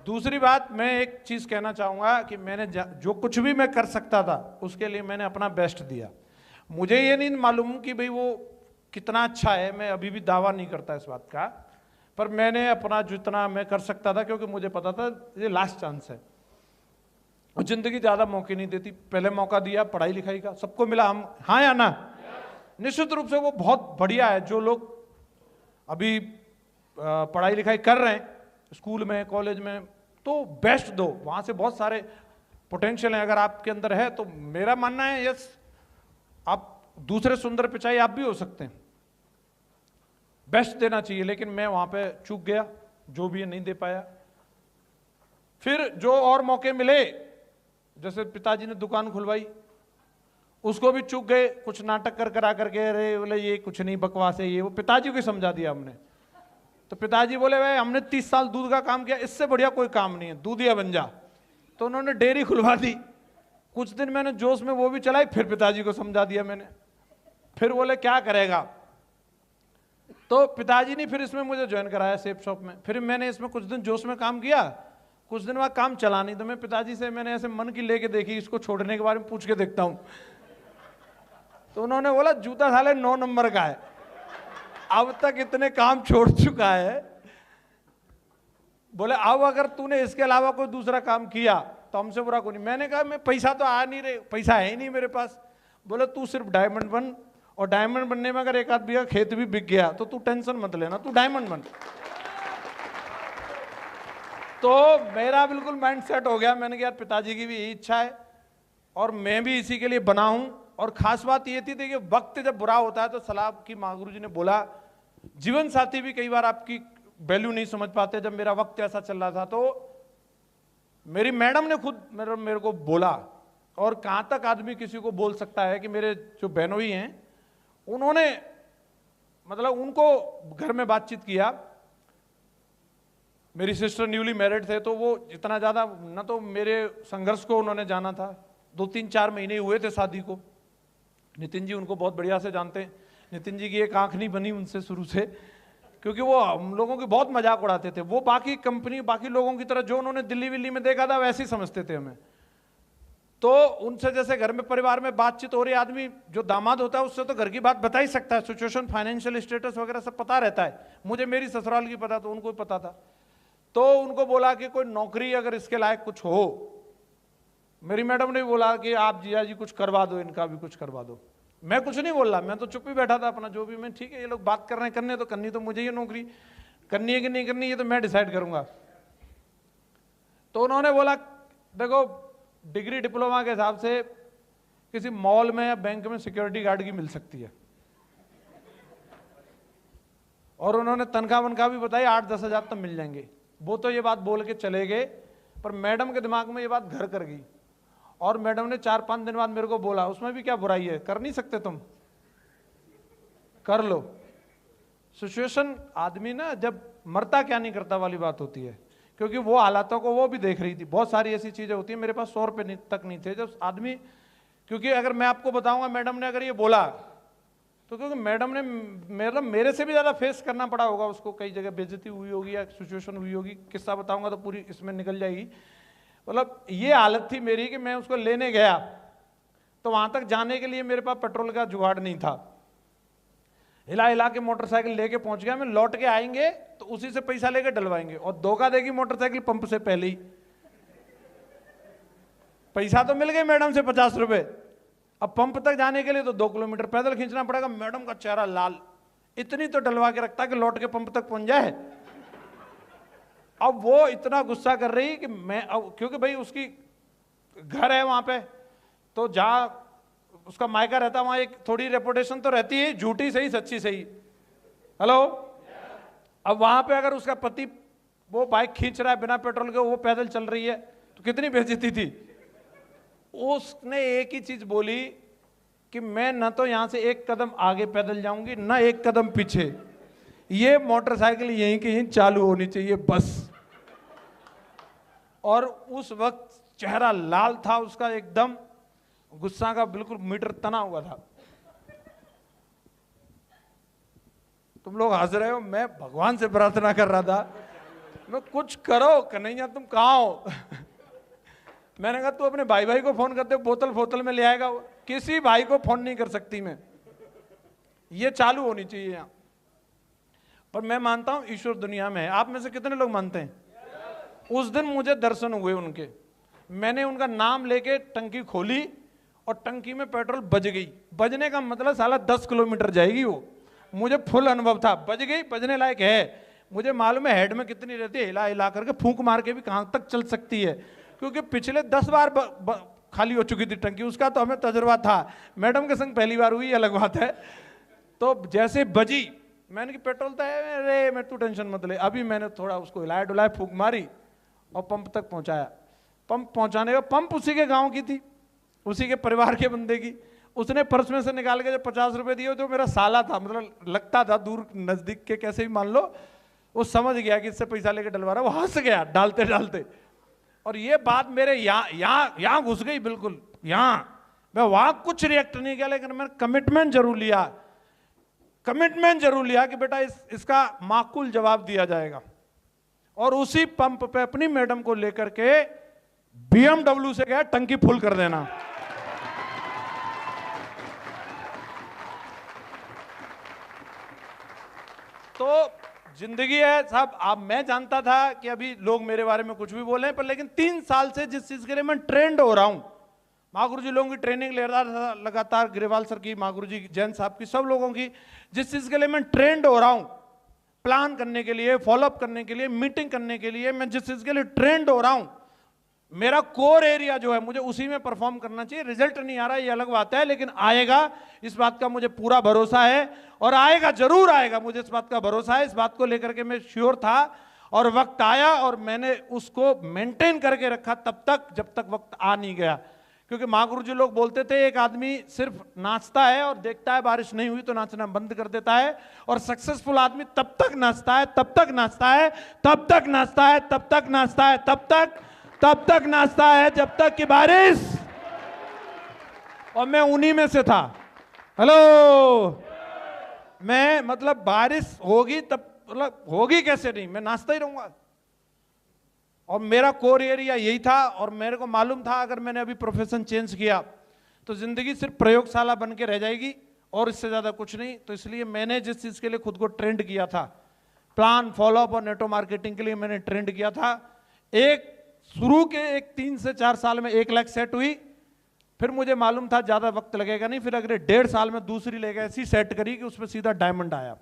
दूसरी बात, मैं एक चीज कहना चाहूंगा कि मैंने जो कुछ भी मैं कर सकता था उसके लिए मैंने अपना बेस्ट दिया। मुझे ये नहीं मालूम कि भाई वो कितना अच्छा है, मैं अभी भी दावा नहीं करता इस बात का, पर मैंने अपना जितना मैं कर सकता था, क्योंकि मुझे पता था ये लास्ट चांस है। जिंदगी ज्यादा मौके नहीं देती, पहले मौका दिया पढ़ाई लिखाई का, सबको मिला, हम हाँ या ना? निश्चित रूप से वो बहुत बढ़िया है। जो लोग अभी पढ़ाई लिखाई कर रहे हैं स्कूल में कॉलेज में, तो बेस्ट दो, वहां से बहुत सारे पोटेंशियल है अगर आपके अंदर है। तो मेरा मानना है यस, आप दूसरे सुंदर पिचाई आप भी हो सकते हैं, बेस्ट देना चाहिए। लेकिन मैं वहां पे चूक गया, जो भी नहीं दे पाया। फिर जो और मौके मिले, जैसे पिताजी ने दुकान खुलवाई, उसको भी चूक गए, कुछ नाटक कर करा करके, अरे बोले ये कुछ नहीं बकवास है ये वो, पिताजी को समझा दिया हमने। तो पिताजी बोले भाई हमने 30 साल दूध का काम किया, इससे बढ़िया कोई काम नहीं है, दूधिया बन जा। तो उन्होंने डेयरी खुलवा दी। कुछ दिन मैंने जोश में वो भी चलाई, फिर पिताजी को समझा दिया मैंने। फिर बोले क्या करेगा, तो पिताजी ने फिर इसमें मुझे ज्वाइन कराया सेफ शॉप में। फिर मैंने इसमें कुछ दिन जोश में काम किया, कुछ दिन बाद काम चला नहीं, तो मैं पिताजी से मैंने ऐसे मन की लेके देखी, इसको छोड़ने के बारे में पूछ के देखता हूं। तो उन्होंने बोला जूता साले 9 नंबर का है, अब तक इतने काम छोड़ चुका है, बोले अब अगर तूने इसके अलावा कोई दूसरा काम किया तो हमसे बुरा कोई नहीं। मैंने कहा मैं पैसा तो आ नहीं रहे, पैसा है ही नहीं मेरे पास। बोले तू सिर्फ डायमंड बन, और डायमंड बनने में अगर 1 आध बीघा खेत भी बिक गया तो तू टेंशन मत लेना, तू डायमंड बन। तो मेरा बिल्कुल माइंड सेट हो गया। मैंने कहा यार पिताजी की भी यही इच्छा है और मैं भी इसी के लिए बना हूं। और खास बात ये थी, देखिए वक्त जब बुरा होता है तो सलाह की माँ गुरु जी ने बोला, जीवन साथी भी कई बार आपकी वैल्यू नहीं समझ पाते। जब मेरा वक्त ऐसा चल रहा था तो मेरी मैडम ने खुद मेरे को बोला, और कहां तक आदमी किसी को बोल सकता है कि मेरे जो बहनोई हैं उन्होंने मतलब उनको घर में बातचीत किया। मेरी सिस्टर न्यूली मैरिड थे, तो वो इतना ज्यादा न तो मेरे संघर्ष को उन्होंने जाना था, 2-3-4 महीने हुए थे शादी को। नितिन जी उनको बहुत बढ़िया से जानते हैं, नितिन जी की एक आंख नहीं बनी उनसे शुरू से, क्योंकि वो हम लोगों की बहुत मजाक उड़ाते थे। वो बाकी कंपनी बाकी लोगों की तरह जो उन्होंने दिल्ली विल्ली में देखा था वैसे ही समझते थे हमें। तो उनसे जैसे घर में परिवार में बातचीत हो रही, आदमी जो दामाद होता है उससे तो घर की बात बता ही सकता है, सिचुएशन फाइनेंशियल स्टेटस वगैरह सब पता रहता है। मुझे मेरी ससुराल की पता, तो उनको भी पता था। तो उनको बोला कि कोई नौकरी अगर इसके लायक कुछ हो, मेरी मैडम ने बोला कि आप जिया जी कुछ करवा दो, इनका भी कुछ करवा दो। मैं कुछ नहीं बोल रहा, मैं तो चुप ही बैठा था अपना, जो भी मैं ठीक है ये लोग बात कर रहे हैं, करने तो करनी तो मुझे ये नौकरी करनी है कि नहीं करनी ये तो मैं डिसाइड करूंगा। तो उन्होंने बोला देखो डिग्री डिप्लोमा के हिसाब से किसी मॉल में या बैंक में सिक्योरिटी गार्ड की मिल सकती है, और उन्होंने तनख्वाह वनख्वाह भी बताई 8-10 हज़ार तक मिल जाएंगे। वो तो ये बात बोल के चले गए, पर मैडम के दिमाग में ये बात घर कर गई। और मैडम ने 4-5 दिन बाद मेरे को बोला उसमें भी क्या बुराई है, कर नहीं सकते तुम, कर लो। सिचुएशन आदमी ना जब मरता क्या नहीं करता वाली बात होती है, क्योंकि वो हालातों को वो भी देख रही थी। बहुत सारी ऐसी चीजें होती है, मेरे पास 100 रुपये तक नहीं थे जब आदमी, क्योंकि अगर मैं आपको बताऊंगा मैडम ने अगर ये बोला तो क्योंकि मैडम ने मतलब मेरे से भी ज्यादा फेस करना पड़ा होगा उसको, कई जगह बेइज्जती हुई होगी या सिचुएशन हुई होगी। किस्सा बताऊंगा तो पूरी इसमें निकल जाएगी। मतलब ये हालत थी मेरी कि मैं उसको लेने गया तो वहां तक जाने के लिए मेरे पास पेट्रोल का जुगाड़ नहीं था। हिला हिला के मोटरसाइकिल लेके पहुंच गया मैं, लौट के आएंगे तो उसी से पैसा लेके डलवाएंगे, और धोखा देगी मोटरसाइकिल पंप से पहले ही। पैसा तो मिल गए मैडम से 50 रुपए, अब पंप तक जाने के लिए तो 2 किलोमीटर पैदल खींचना पड़ेगा। मैडम का चेहरा लाल, इतनी तो डलवा के रखता कि लौट के पंप तक पहुंच जाए। अब वो इतना गुस्सा कर रही कि मैं, अब क्योंकि भाई उसकी घर है वहां पे, तो जहां उसका मायका रहता वहां एक थोड़ी रेपुटेशन तो रहती है, झूठी सही सच्ची सही। हेलो, अब वहां पे अगर उसका पति वो बाइक खींच रहा है बिना पेट्रोल के, वो पैदल चल रही है, तो कितनी बेइज्जती थी। उसने एक ही चीज बोली कि मैं न तो यहां से 1 कदम आगे पैदल जाऊंगी न 1 कदम पीछे, ये मोटरसाइकिल यहीं की यहीं चालू होनी चाहिए बस। और उस वक्त चेहरा लाल था उसका, एकदम गुस्सा का बिल्कुल मीटर तना हुआ था। तुम लोग हंस रहे हो, मैं भगवान से प्रार्थना कर रहा था मैं कुछ करो कन्हैया, तुम कहाँ हो? मैंने कहा तू अपने भाई को फोन करते, बोतल में ले आएगा। किसी भाई को फोन नहीं कर सकती मैं, ये चालू होनी चाहिए यहाँ। पर मैं मानता हूं ईश्वर दुनिया में है। आप में से कितने लोग मानते हैं? उस दिन मुझे दर्शन हुए उनके, मैंने उनका नाम लेके टंकी खोली और टंकी में पेट्रोल बज गई। बजने का मतलब साला 10 किलोमीटर जाएगी वो, मुझे फुल अनुभव था। बज गई, बजने लायक है। मुझे मालूम है हेड में कितनी रहती है, हिला हिला करके फूंक मार के भी कहां तक चल सकती है, क्योंकि पिछले 10 बार खाली हो चुकी थी टंकी। उसका तो हमें तजुर्बा था, मैडम के संग पहली बार हुई, अलग बात है। तो जैसे बजी, मैंने कि पेट्रोल तो है, अरे मैं तू टेंशन मत ले। अभी मैंने थोड़ा उसको हिलाया डुलाया, फूंक मारी और पंप तक पहुंचाया। पंप पहुंचाने का, पंप उसी के गांव की थी, उसी के परिवार के बंदे की। उसने पर्स में से निकाल के जब 50 रुपए दिए, जो मेरा साला था, मतलब लगता था दूर नजदीक के कैसे भी मान लो, वो समझ गया कि इससे पैसा लेके डलवा रहा, वो हंस गया डालते डालते। और ये बात मेरे यहाँ घुस गई बिल्कुल यहाँ। मैं वहां कुछ रिएक्ट नहीं किया, लेकिन मैंने कमिटमेंट जरूर लिया कि बेटा इसका माकूल जवाब दिया जाएगा। और उसी पंप पे अपनी मैडम को लेकर के BMW से गया, टंकी फुल कर देना। तो जिंदगी है साहब। अब मैं जानता था कि अभी लोग मेरे बारे में कुछ भी बोले, पर लेकिन 3 साल से जिस चीज के लिए मैं ट्रेंड हो रहा हूं, महागुरु जी लोगों की ट्रेनिंग ले रहा था लगातार, ग्रेवाल सर की, महागुरु जी, जैन साहब की, सब लोगों की, जिस चीज के लिए मैं ट्रेंड हो रहा हूं, प्लान करने के लिए, फॉलोअप करने के लिए, मीटिंग करने के लिए, मैं जिस चीज के लिए ट्रेंड हो रहा हूं, मेरा कोर एरिया जो है मुझे उसी में परफॉर्म करना चाहिए। रिजल्ट नहीं आ रहा ये अलग बात है, लेकिन आएगा, इस बात का मुझे पूरा भरोसा है। और आएगा, जरूर आएगा, मुझे इस बात का भरोसा है। इस बात को लेकर के मैं श्योर था, और वक्त आया और मैंने उसको मेंटेन करके रखा तब तक, जब तक वक्त आ नहीं गया। क्योंकि महागुरु जी लोग बोलते थे, एक आदमी सिर्फ नाचता है और देखता है बारिश नहीं हुई तो नाचना बंद कर देता है, और सक्सेसफुल आदमी तब तक नाचता है, तब तक नाचता है, तब तक नाचता है, तब तक नाचता है, तब तक नाचता है जब तक कि बारिश। और मैं उन्हीं में से था। हेलो, मैं मतलब बारिश होगी तब, मतलब होगी कैसे नहीं, मैं नाचता ही रहूंगा। और मेरा कोर एरिया यही था, और मेरे को मालूम था अगर मैंने अभी प्रोफेशन चेंज किया तो जिंदगी सिर्फ प्रयोगशाला बन के रह जाएगी और इससे ज्यादा कुछ नहीं। तो इसलिए मैंने जिस चीज के लिए खुद को ट्रेंड किया था, प्लान, फॉलोअप और नेटवर्क मार्केटिंग के लिए मैंने ट्रेंड किया था, एक शुरू के 3 से 4 साल में 1 लाख सेट हुई। फिर मुझे मालूम था ज्यादा वक्त लगेगा नहीं, फिर अगले 1.5 साल में दूसरी लेकर ऐसी सेट करी कि उसमें सीधा डायमंड आया।